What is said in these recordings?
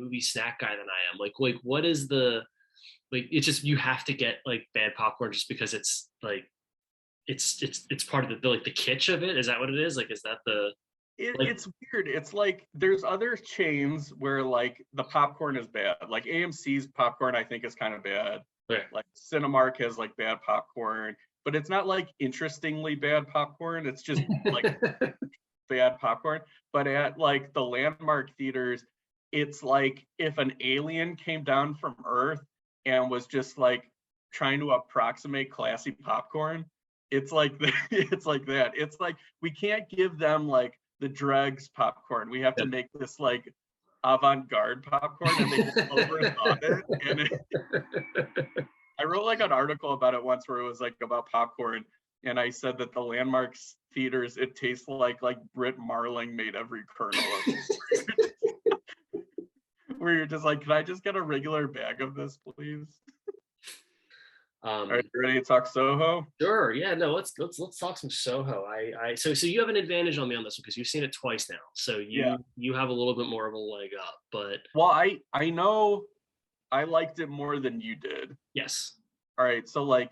movie snack guy than I am. Like what is the, like, it's just, you have to get like bad popcorn just because it's like, it's part of the like the kitsch of it. Is that what it is? Like, is that the, like, It's weird. It's like there's other chains where like the popcorn is bad. Like AMC's popcorn, I think, is kind of bad. okay. Like Cinemark has like bad popcorn, but it's not like interestingly bad popcorn. It's just like bad popcorn. But at like the Landmark theaters, it's like if an alien came down from Earth and was just like trying to approximate classy popcorn. It's like it's like that. It's like we can't give them like the dregs popcorn. We have to make this like avant-garde popcorn, and they just overthought it. And I wrote like an article about it once where it was like about popcorn, and I said that the Landmarks theaters, it tastes like Brit Marling made every kernel of it. Where you're just like, can I just get a regular bag of this, please? All right, you ready to talk Soho? Sure. Yeah. No. Let's talk some Soho. So you have an advantage on me on this one because you've seen it twice now. So you have a little bit more of a leg up. But well, I know I liked it more than you did. yes. All right. So like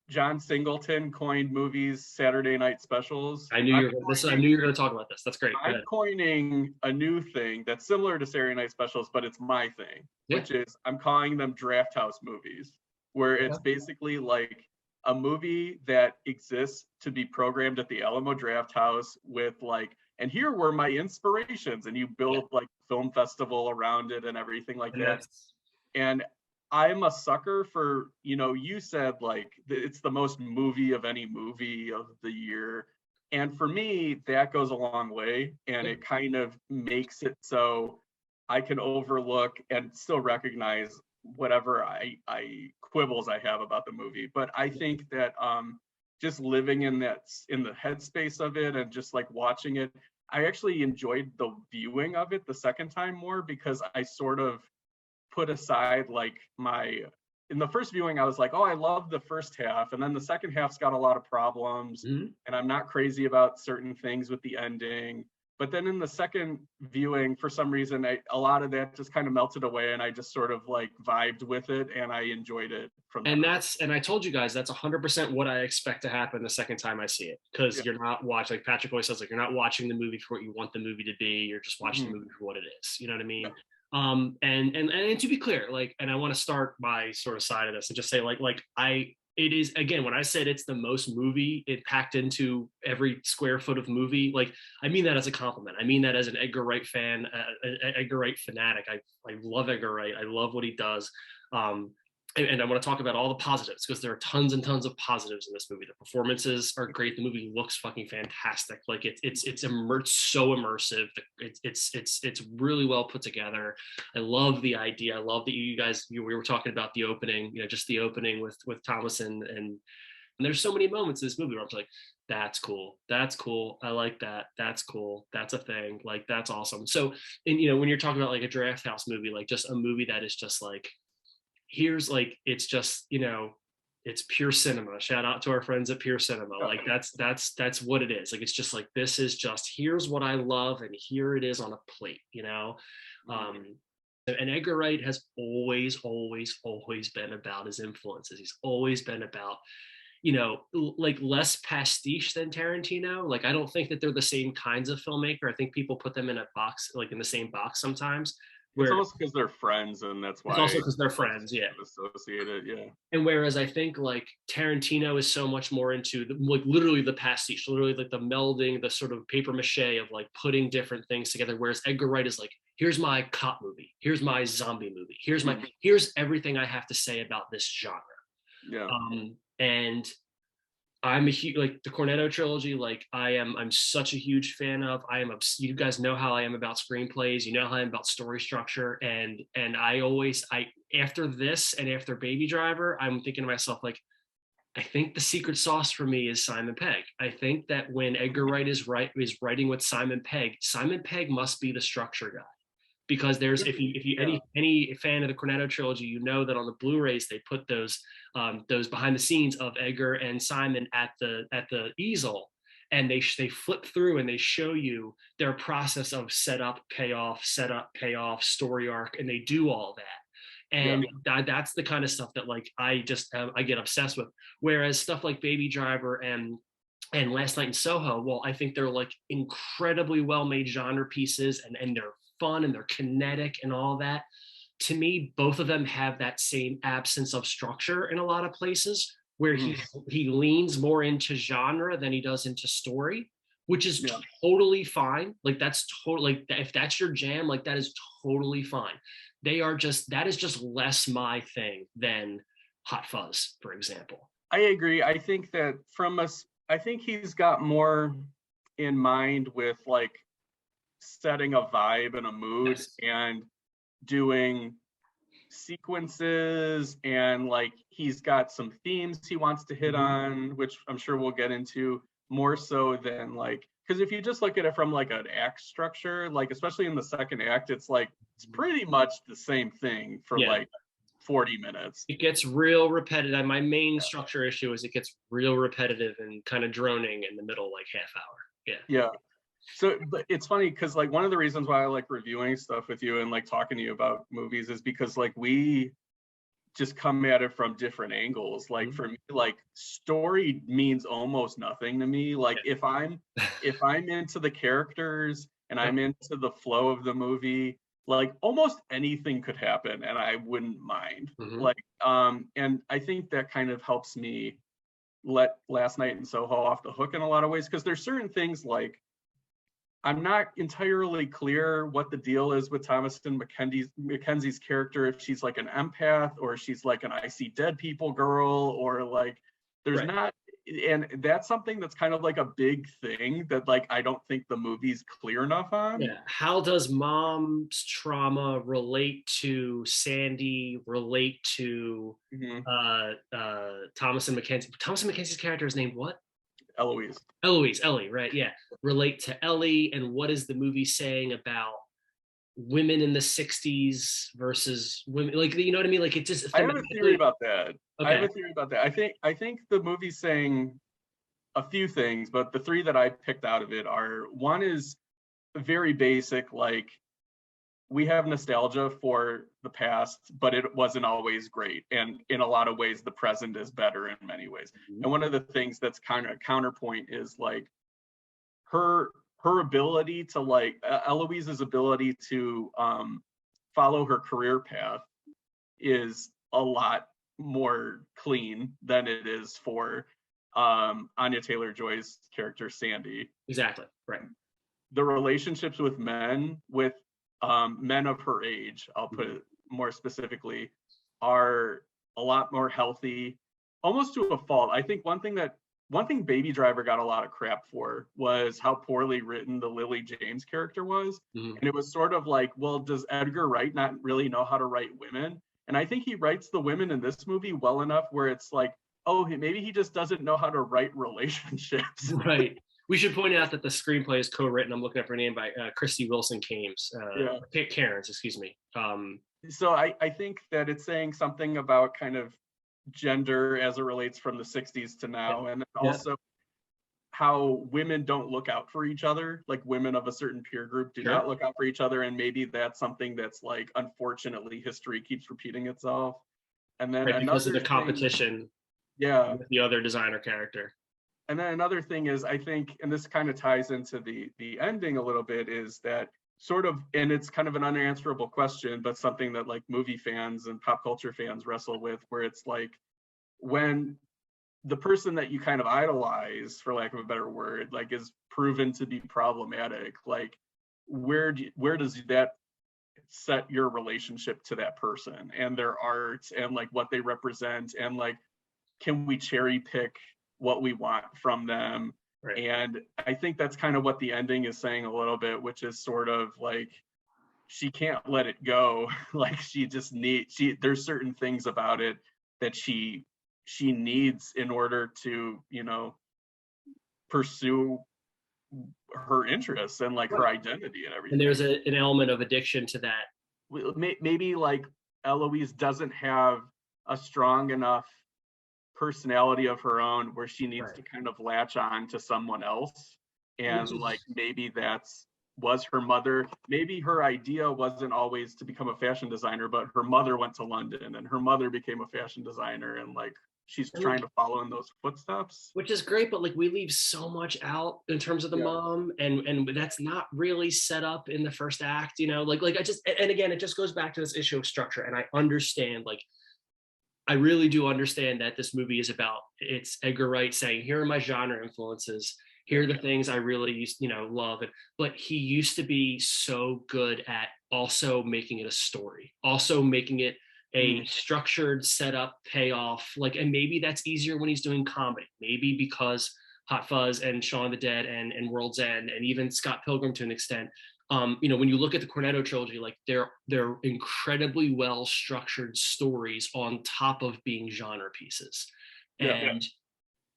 John Singleton coined movies Saturday night specials. I knew you were going to talk about this. That's great. I'm coining a new thing that's similar to Saturday night specials, but it's my thing, which is I'm calling them draft house movies, where it's basically like a movie that exists to be programmed at the Alamo Draft House with like, and here were my inspirations, and you build like film festival around it and everything like that. And I'm a sucker for, you said like it's the most movie of any movie of the year. And for me, that goes a long way, and it kind of makes it so I can overlook and still recognize whatever I quibbles I have about the movie. But I think that just living in the headspace of it and just like watching it, I actually enjoyed the viewing of it the second time more, because I sort of put aside like in the first viewing, I was like, oh, I love the first half. And then the second half's got a lot of problems, and I'm not crazy about certain things with the ending. But then in the second viewing, for some reason, a lot of that just kind of melted away, and I just sort of like vibed with it, and I enjoyed it from there. And I told you guys that's 100% what I expect to happen the second time I see it, because you're not watching, like Patrick always says, like, you're not watching the movie for what you want the movie to be. You're just watching the movie for what it is. You know what I mean? Yeah. And to be clear, like, and I want to start my sort of side of this and just say it is, again, when I said it's the most movie it packed into every square foot of movie, like, I mean that as a compliment. I mean that as an Edgar Wright fan, Edgar Wright fanatic. I love Edgar Wright. I love what he does. And I want to talk about all the positives, because there are tons and tons of positives in this movie. The performances are great. The movie looks fucking fantastic. Like it's so immersive. It's really well put together. I love the idea. I love that we were talking about the opening, just the opening with Thomasin, and there's so many moments in this movie where I'm like, that's cool. That's cool. I like that. That's cool. That's a thing. Like, that's awesome. So, and when you're talking about like a draft house movie, like just a movie that is just like, here's like, it's just, it's pure cinema. Shout out to our friends at Pure Cinema. Like that's what it is. Like, it's just like, this is just, here's what I love, and here it is on a plate, and Edgar Wright has always been about his influences. He's always been about, like less pastiche than Tarantino. Like, I don't think that they're the same kinds of filmmaker. I think people put them in a box, like in the same box sometimes. It's also because they're friends, and that's why. It's also because they're friends, yeah. Associated, yeah. And whereas I think like Tarantino is so much more into like literally the pastiche, literally like the melding, the sort of paper mache of like putting different things together. Whereas Edgar Wright is like, here's my cop movie, here's my zombie movie, here's everything I have to say about this genre. Yeah. And I'm a huge, like the Cornetto trilogy, like I'm such a huge fan of. You guys know how I am about screenplays, how I am about story structure, and I after this and after Baby Driver, I'm thinking to myself, like, I think the secret sauce for me is Simon Pegg. I think that when Edgar Wright is writing with Simon Pegg must be the structure guy. Because there's, if you any fan of the Cornetto trilogy, you know that on the Blu-rays they put those behind the scenes of Edgar and Simon at the easel, and they flip through and they show you their process of setup, payoff, story arc, and they do all that. And that's the kind of stuff that like I get obsessed with. Whereas stuff like Baby Driver and Last Night in Soho, well, I think they're like incredibly well made genre pieces, and they're fun and they're kinetic and all that. To me, both of them have that same absence of structure in a lot of places, where he leans more into genre than he does into story, which is totally fine. Like that's totally, like if that's your jam, like that is totally fine. That is just less my thing than Hot Fuzz, for example. I agree. I think that I think he's got more in mind with like setting a vibe and a mood and doing sequences, and like he's got some themes he wants to hit on, which I'm sure we'll get into, more so than like, because if you just look at it from like an act structure, like especially in the second act, it's like it's pretty much the same thing for like 40 minutes. It gets real repetitive. My main structure issue is it gets real repetitive and kind of droning in the middle, like half hour. Yeah. So, but it's funny because like one of the reasons why I like reviewing stuff with you and like talking to you about movies is because like we just come at it from different angles. Like for me, like story means almost nothing to me. Like if I'm into the characters and I'm into the flow of the movie, like almost anything could happen and I wouldn't mind. Like and I think that kind of helps me let Last Night in Soho off the hook in a lot of ways, because there's certain things like I'm not entirely clear what the deal is with Thomasin McKenzie's character, if she's like an empath or she's like an I see dead people girl, or like there's not, and that's something that's kind of like a big thing that like I don't think the movie's clear enough on. Yeah. How does mom's trauma relate to Sandy, relate to Thomasin McKenzie? Thomasin McKenzie's character is named what? Ellie, right? Yeah. Relate to Ellie, and what is the movie saying about women in the 60s versus women? Like, you know what I mean? Like, it just. I have a theory about that. I think the movie's saying a few things, but the three that I picked out of it are, one is very basic, like we have nostalgia for the past, but it wasn't always great. And in a lot of ways, the present is better in many ways. And one of the things that's kind of a counterpoint is like her ability to like, Eloise's ability to follow her career path is a lot more clean than it is for Anya Taylor-Joy's character, Sandy. Exactly, right. The relationships with men of her age, I'll put it more specifically, are a lot more healthy, almost to a fault. I think one thing Baby Driver got a lot of crap for was how poorly written the Lily James character was. And it was sort of like, well, does Edgar Wright not really know how to write women? And I think he writes the women in this movie well enough where it's like, oh, maybe he just doesn't know how to write relationships. Right. We should point out that the screenplay is co-written, I'm looking up her name, by Christy Wilson Cames, Terence, excuse me. So I think that it's saying something about kind of gender as it relates from the 60s to now, and also how women don't look out for each other, like women of a certain peer group do not look out for each other, and maybe that's something that's like, unfortunately, history keeps repeating itself. And then because of the competition with the other designer character. And then another thing is, I think, and this kind of ties into the ending a little bit, is that sort of, and it's kind of an unanswerable question, but something that like movie fans and pop culture fans wrestle with, where it's like, when the person that you kind of idolize, for lack of a better word, like is proven to be problematic, like where does that set your relationship to that person and their art and like what they represent, and like, can we cherry pick what we want from them? Right. And I think that's kind of what the ending is saying a little bit, which is sort of like, she can't let it go. Like there's certain things about it that she needs in order to, pursue her interests and like her identity and everything. And there's an element of addiction to that. Maybe like Eloise doesn't have a strong enough personality of her own where she needs Right. to kind of latch on to someone else. And Which like is maybe was her mother. Maybe her idea wasn't always to become a fashion designer, but her mother went to London and her mother became a fashion designer, and like she's and trying like to follow in those footsteps. which is great, but like we leave so much out in terms of the Yeah. mom, and that's not really set up in the first act, you know, like I just, and again, it just goes back to this issue of structure. And I understand, like, I really do understand that this movie is about, it's Edgar Wright saying, here are my genre influences. Here are the things I really used, you know, love. But he used to be so good at also making it a story, also making it a structured setup, payoff. Like, and maybe that's easier when he's doing comedy. Maybe because Hot Fuzz and Shaun of the Dead and World's End and even Scott Pilgrim to an extent, you know, when you look at the Cornetto trilogy, like they're incredibly well structured stories on top of being genre pieces. And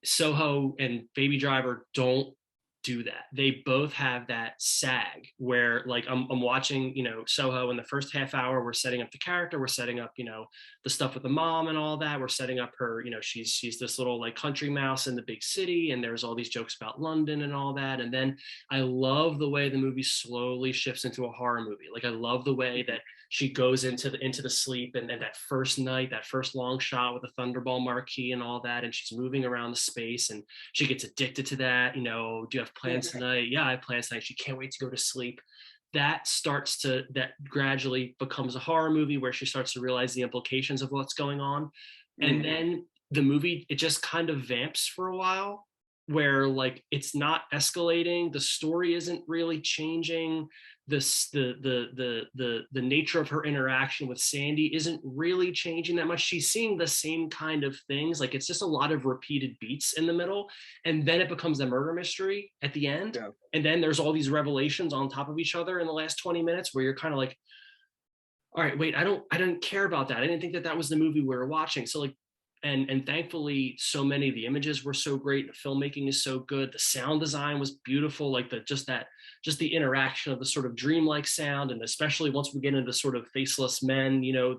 Soho and Baby Driver don't do that. They both have that sag where, like, I'm watching, you know, Soho in the first half hour, we're setting up the character, we're setting up, you know, the stuff with the mom and all that. We're setting up her, you know, she's this little like country mouse in the big city, and there's all these jokes about London and all that. And then I love the way the movie slowly shifts into a horror movie. Like I love the way that she goes into the sleep, and then that first night, that first long shot with the Thunderball marquee and all that, and she's moving around the space and she gets addicted to that. You know, do you have plans tonight? Yeah, I have plans tonight. She can't wait to go to sleep. That gradually becomes a horror movie where she starts to realize the implications of what's going on. And then the movie, it just kind of vamps for a while, where like it's not escalating, the story isn't really changing, the nature of her interaction with Sandy isn't really changing that much. She's seeing the same kind of things. Like it's just a lot of repeated beats in the middle, and then it becomes a murder mystery at the end. Yeah. And then there's all these revelations on top of each other in the last 20 minutes where you're kind of like, all right, wait, I didn't care about that. I didn't think that was the movie we were watching. So like, and thankfully so many of the images were so great, the filmmaking is so good, the sound design was beautiful, like just the interaction of the sort of dreamlike sound, and especially once we get into sort of faceless men, you know,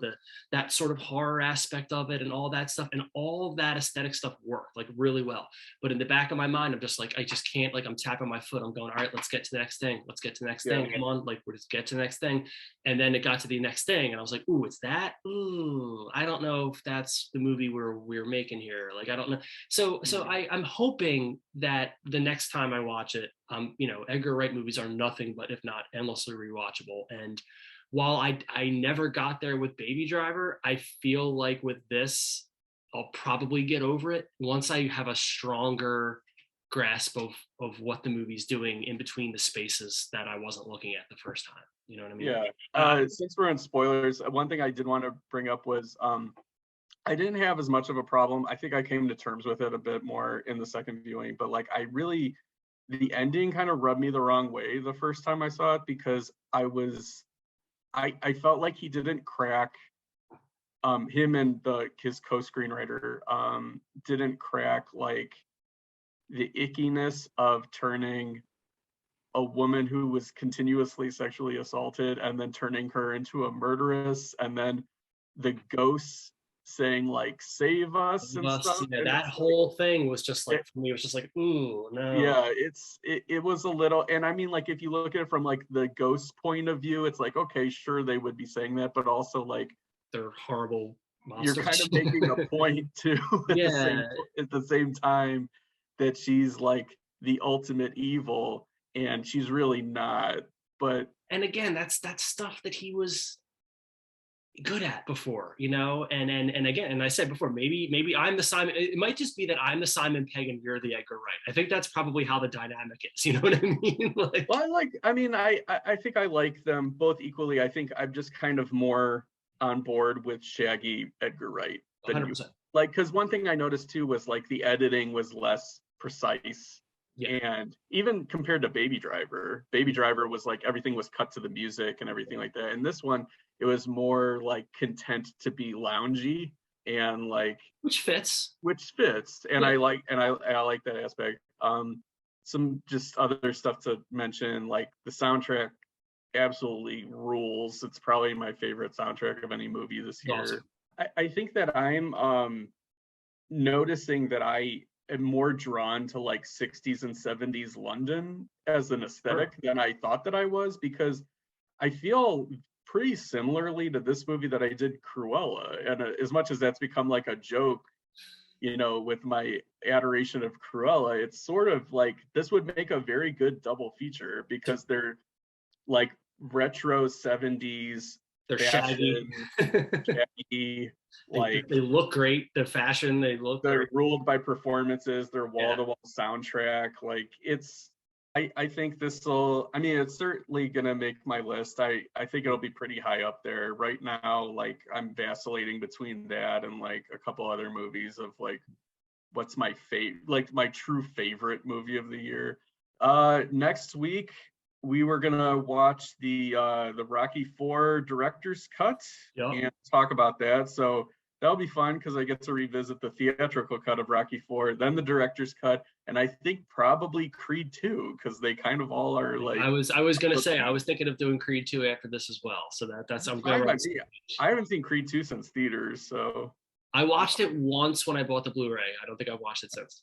that sort of horror aspect of it and all that stuff, and all of that aesthetic stuff worked like really well. But in the back of my mind, I'm just like, I just can't, like I'm tapping my foot, I'm going, all right, let's get to the next thing, come on, like we're just get to the next thing. And then it got to the next thing and I was like, ooh, it's that, ooh, I don't know if that's the movie we're making here, like I don't know. So I'm hoping that the next time I watch it, you know, Edgar Wright movies are nothing but, if not endlessly rewatchable. And while I never got there with Baby Driver, I feel like with this, I'll probably get over it once I have a stronger grasp of what the movie's doing in between the spaces that I wasn't looking at the first time. You know what I mean? Yeah. Since we're on spoilers, one thing I did want to bring up was I didn't have as much of a problem. I think I came to terms with it a bit more in the second viewing, but like the ending kind of rubbed me the wrong way the first time I saw it, because I felt like he didn't crack, him and his co-screenwriter didn't crack like the ickiness of turning a woman who was continuously sexually assaulted and then turning her into a murderess, and then the ghosts saying like save us and stuff. Yeah, And that whole thing was just like, for me, it was just like, ooh, no. Yeah, it was a little, and I mean, like if you look at it from like the ghost point of view, it's like, okay, sure, they would be saying that, but also like they're horrible monsters. You're kind of making a point too at the same time that she's like the ultimate evil, and she's really not. But and again, that's stuff that he was good at before, you know. And again, and I said before, maybe I'm the Simon, it might just be that I'm the Simon Pegg and you're the Edgar Wright. I think that's probably how the dynamic is, you know what I mean? Like, well, I think I like them both equally. I think I'm just kind of more on board with Shaggy Edgar Wright than 100%. you. Like, because one thing I noticed too was like the editing was less precise. Yeah. And even compared to Baby Driver was like everything was cut to the music and everything like that. And this one, it was more like content to be loungy and like which fits. And I like that aspect. Some just other stuff to mention, like the soundtrack absolutely rules. It's probably my favorite soundtrack of any movie this year. Awesome. I think that I'm noticing that I am more drawn to like 60s and 70s London as an aesthetic than I thought that I was, because I feel pretty similarly to this movie that I did Cruella. And as much as that's become like a joke, you know, with my adoration of Cruella, it's sort of like this would make a very good double feature because they're like retro 70s They're fashion, shaggy. like they look great. The fashion, they're ruled by performances, their wall-to-wall soundtrack. Like I think this will, I mean, it's certainly gonna make my list. I think it'll be pretty high up there. Right now, like I'm vacillating between that and like a couple other movies of like what's my favorite, like my true favorite movie of the year. Next week we were gonna watch the Rocky IV director's cut and talk about that. So that'll be fun because I get to revisit the theatrical cut of Rocky IV, then the director's cut, and I think probably Creed 2 because they kind of all are like. I was gonna say I was thinking of doing Creed 2 after this as well. So that's I'm glad. I haven't seen Creed 2 since theaters, so. I watched it once when I bought the Blu-ray. I don't think I've watched it since.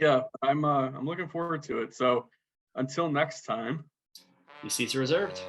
Yeah, I'm looking forward to it. So until next time. Your seats are reserved.